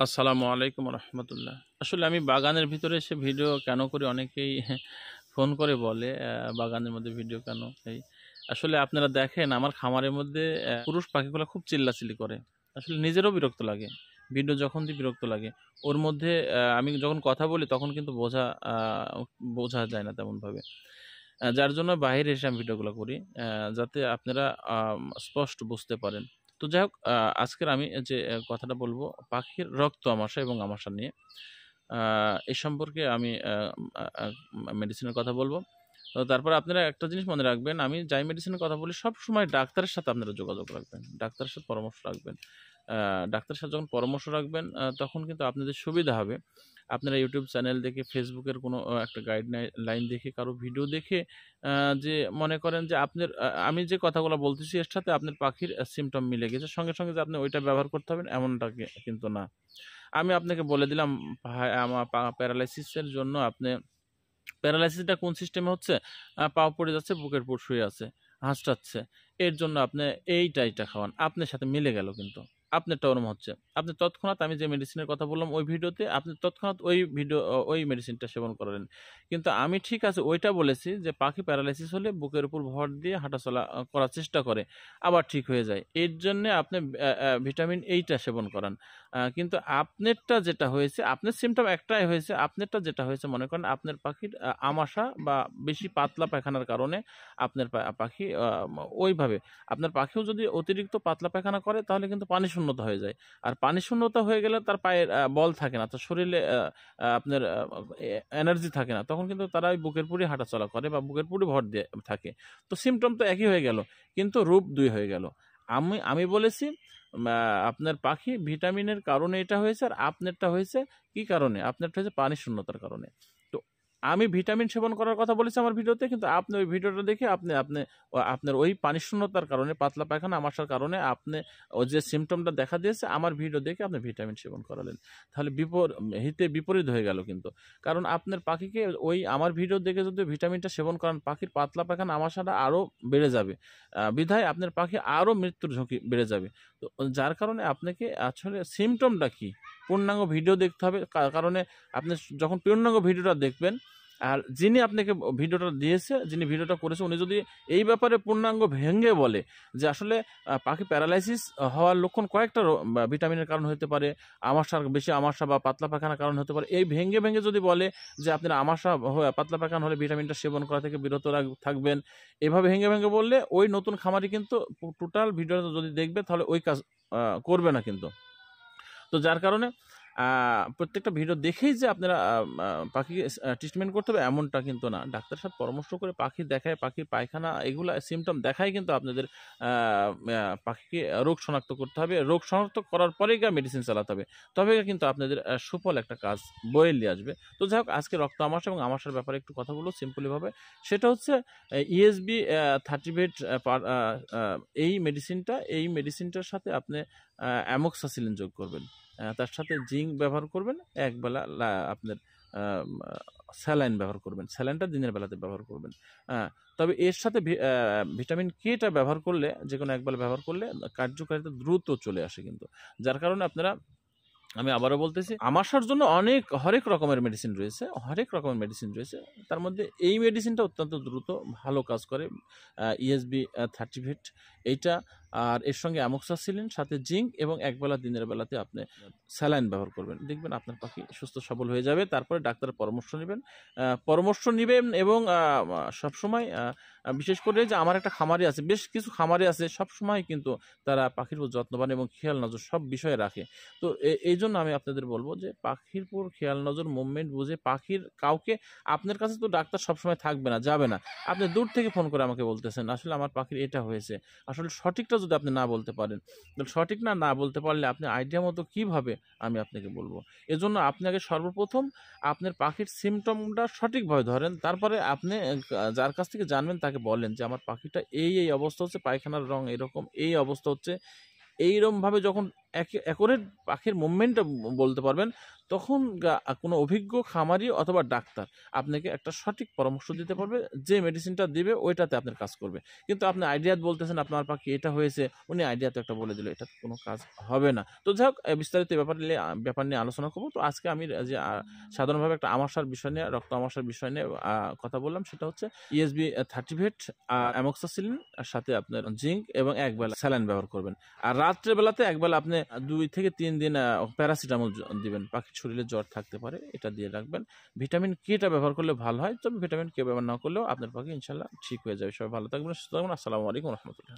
আসসালামু আলাইকুম রহমতুল্লাহ। আসলে আমি বাগানের ভিতরে এসে ভিডিও কেন করি অনেকেই ফোন করে বলে বাগানের মধ্যে ভিডিও কেন এই আসলে আপনারা দেখেন আমার খামারের মধ্যে পুরুষ পাখিগুলো খুব চিল্লাচিল্লি করে। আসলে নিজেরও বিরক্ত লাগে, ভিডিও যখন দিই বিরক্ত লাগে। ওর মধ্যে আমি যখন কথা বলি তখন কিন্তু বোঝা যায় না তেমনভাবে। যার জন্য বাইরে এসে আমি ভিডিওগুলো করি, যাতে আপনারা স্পষ্ট বুঝতে পারেন। তো যাই হোক, আজকের আমি যে কথাটা বলবো পাখির রক্ত আমাশা এবং আমাশা নিয়ে। এই সম্পর্কে আমি মেডিসিনের কথা বলবো। তো তারপরে আপনারা একটা জিনিস মনে রাখবেন, আমি যাই মেডিসিনের কথা বলি সবসময় ডাক্তারের সাথে আপনারা যোগাযোগ রাখবেন, ডাক্তারের সাথে পরামর্শ রাখবেন। ডাক্তারের সাথে যখন পরামর্শ রাখবেন তখন কিন্তু আপনাদের সুবিধা হবে। আপনারা ইউটিউব চ্যানেল দেখে, ফেসবুকের কোনো একটা লাইন দেখে, কারো ভিডিও দেখে যে মনে করেন যে আপনার আমি যে কথাগুলো বলতেছি এর সাথে আপনার পাখির সিম্পটম মিলে গেছে, সঙ্গে সঙ্গে যে আপনি ওইটা ব্যবহার করতে হবেন এমনটা কিন্তু না। আমি আপনাকে বলে দিলাম ভাই, আমার প্যারালাইসিসের জন্য আপনি, প্যারালাইসিসটা কোন সিস্টেমে হচ্ছে? পা পড়ে যাচ্ছে, বুকের উপর শুয়ে আছে, হাঁচড়াচ্ছে। এর জন্য আপনি এইটা খাওয়ান। আপনার সাথে মিলে গেল কিন্তু। আপনারটা ওরকম হচ্ছে। আপনি তৎক্ষণাৎ আমি যে মেডিসিনের কথা বললাম ওই ভিডিওতে আপনি তৎক্ষণাৎ ওই মেডিসিনটা সেবন করালেন। কিন্তু আমি ঠিক আছে ওইটা বলেছি যে পাখি প্যারালাইসিস হলে বুকের উপর ভর দিয়ে হাঁটাচলা করার চেষ্টা করে। আবার ঠিক হয়ে যায়। এর জন্যে আপনি ভিটামিন এইটা সেবন করান। কিন্তু আপনারটা যেটা হয়েছে, আপনার সিম্পটম একটাই হয়েছে। আপনারটা যেটা হয়েছে মনে করেন আপনার পাখির আমাশা বা বেশি পাতলা পায়খানার কারণে আপনার পাখি ওইভাবে, আপনার পাখিও যদি অতিরিক্ত পাতলা পায়খানা করে তাহলে কিন্তু পানি শূন্যতা হয়ে যায়। আর পানি শূন্যতা হয়ে গেলে তার পায়ের বল থাকে না, তার শরীরে আপনার এনার্জি থাকে না, তখন কিন্তু তারা ওই বুকের পুরি হাঁটাচলা করে বা বুকের পুরি ভর দিয়ে থাকে। তো সিম্পটম তো একই হয়ে গেল, কিন্তু রূপ দুই হয়ে গেল। আমি বলেছি আপনার পাখি ভিটামিনের কারণে এটা হয়েছে, আর আপনারটা হয়েছে কি কারণে? আপনারটা হয়েছে পানি শূন্যতার কারণে। তো আমি ভিটামিন সেবন করার কথা বলেছি আমার ভিডিওতে, কিন্তু আপনি ওই ভিডিওটা দেখে আপনি আপনি আপনার ওই পানি শূন্যতার কারণে, পাতলা পায়খানা আমাশার কারণে আপনি ওই যে সিমটমটা দেখা দিয়েছে আমার ভিডিও দেখে আপনি ভিটামিন সেবন করালেন। তাহলে বিপরীত হয়ে গেল কিন্তু। কারণ আপনার পাখিকে ওই আমার ভিডিও দেখে যদি ভিটামিনটা সেবন করান, পাখির পাতলা পায়খানা আমাশাটা আরও বেড়ে যাবে। বিধায় আপনার পাখি আরও মৃত্যুর ঝুঁকি বেড়ে যাবে। তো যার কারণে আপনাকে আসলে সিমটমটা কি পূর্ণাঙ্গ ভিডিও দেখতে হবে। কারণে আপনি যখন পূর্ণাঙ্গ ভিডিওটা দেখবেন, আর যিনি আপনাকে ভিডিওটা দিয়েছে, যিনি ভিডিওটা করেছে, উনি যদি এই ব্যাপারে পূর্ণাঙ্গ ভেঙে বলে যে আসলে পাখি প্যারালাইসিস হওয়ার লক্ষণ কয়েকটা ভিটামিনের কারণ হতে পারে, বেশি আমাশা বা পাতলা পায়খানার কারণ হতে পারে, এই ভেঙে ভেঙে যদি বলে যে আপনার পাতলা পায়খানা হলে ভিটামিনটা সেবন করা থেকে বিরত থাকবেন, এভাবে ভেঙে ভেঙে বললে ওই নতুন খামারি কিন্তু টোটাল ভিডিওটা যদি দেখবে তাহলে ওই কাজ করবে না কিন্তু। তো যার কারণে প্রত্যেকটা ভিডিও দেখেই যে আপনারা পাখিকে ট্রিটমেন্ট করতে হবে এমনটা কিন্তু না। ডাক্তারের সাথে পরামর্শ করে পাখি দেখায়, পাখির পায়খানা এগুলা সিমটম দেখায় কিন্তু আপনাদের পাখিকে রোগ শনাক্ত করতে হবে। রোগ শনাক্ত করার পরেই মেডিসিন চালাতে হবে। তবে কিন্তু আপনাদের সুফল একটা কাজ বয়ে নিয়ে আসবে। তো যাই হোক, আজকে রক্ত আমাশা এবং আমাশার ব্যাপারে একটু কথা বলবো সিম্পলিভাবে। সেটা হচ্ছে ইএসবি 30 ভেট এই মেডিসিনটার সাথে আপনি অ্যামোক্সাসিলিন যোগ করবেন। তার সাথে জিঙ্ক ব্যবহার করবেন, একবেলা আপনার স্যালাইন ব্যবহার করবেন। স্যালাইনটা দিনের বেলাতে ব্যবহার করবেন। তবে এর সাথে ভিটামিন কেটা ব্যবহার করলে, যেকোনো একবেলা ব্যবহার করলে কার্যকারিতা দ্রুত চলে আসে কিন্তু। যার কারণে আপনারা, আমি আবারও বলতেছি, আমাশার জন্য হরেক রকমের মেডিসিন রয়েছে, তার মধ্যে এই মেডিসিনটা অত্যন্ত দ্রুত ভালো কাজ করে। ইএসবি 30 ভেট এইটা, আর এর সঙ্গে অ্যামোক্সাসিলিন, সাথে জিঙ্ক, এবং একবেলা দিনের বেলাতে আপনি স্যালাইন ব্যবহার করবেন। দেখবেন আপনার পাখি সুস্থ সবল হয়ে যাবে। তারপরে ডাক্তারের পরামর্শ নিবেন এবং সবসময় বিশেষ করে যে আমার একটা খামারি আছে, বেশ কিছু খামারি আছে, সবসময় কিন্তু তারা পাখির উপর যত্নবান এবং খেয়াল নজর সব বিষয়ে রাখে। তো এই জন্য আমি আপনাদের বলবো যে পাখির উপর খেয়াল নজর, মুভমেন্ট বুঝে পাখির কাউকে, আপনার কাছে তো ডাক্তার সবসময় থাকবে না, যাবে না। আপনি দূর থেকে ফোন করে আমাকে বলতেছেন আসলে আমার পাখির এটা হয়েছে, আসলে সঠিকটা যদি আপনি না বলতে পারেন, তাহলে সঠিক না বলতে পারলে আপনি আইডিয়া মতো কিভাবে আমি আপনাকে বলবো? এজন্য আপনাকে সর্বপ্রথম আপনার পাখির সিমটমটা সঠিকভাবে ধরেন, তারপরে আপনি যার কাছ থেকে জানবেন তাকে বলেন যে আমার পাখিটা এই অবস্থা হচ্ছে, পায়খানার রং এরকম, এই অবস্থা হচ্ছে। এইরকমভাবে যখন অ্যাকুরেট পাখির মুভমেন্টটা বলতে পারবেন, তখন কোনো অভিজ্ঞ খামারি অথবা ডাক্তার আপনাকে একটা সঠিক পরামর্শ দিতে পারবে, যে মেডিসিনটা দিবে ওইটাতে আপনার কাজ করবে। কিন্তু আপনি আইডিয়াত বলতেছেন আপনার পাখি এটা হয়েছে, উনি আইডিয়াতে একটা বলে দিল, এটা কোনো কাজ হবে না। তো যাই হোক, বিস্তারিত ব্যাপার নিয়ে আলোচনা করবো। তো আজকে আমি যে সাধারণভাবে একটা আমাশার বিষয় নিয়ে, রক্ত আমাশার বিষয় নিয়ে কথা বললাম, সেটা হচ্ছে ইএসবি 30 ভেট, অ্যামোক্সাসিলিন, আর সাথে আপনার জিঙ্ক এবং একবেলা স্যালাইন ব্যবহার করবেন। আর রাত্রের বেলাতে একবেলা আপনি 2 থেকে 3 দিন প্যারাসিটামল দিবেন, পাখির শরীরে জ্বর থাকতে পারে, এটা দিয়ে রাখবেন। ভিটামিন কেটা ব্যবহার করলে ভালো হয়, তবে ভিটামিন কে ব্যবহার না করলেও আপনার পাখি ইনশাল্লাহ ঠিক হয়ে যাবে। সবাই ভালো থাকবেন, সুস্থ থাকবেন। আসসালামু আলাইকুম রহমতুল্লাহ।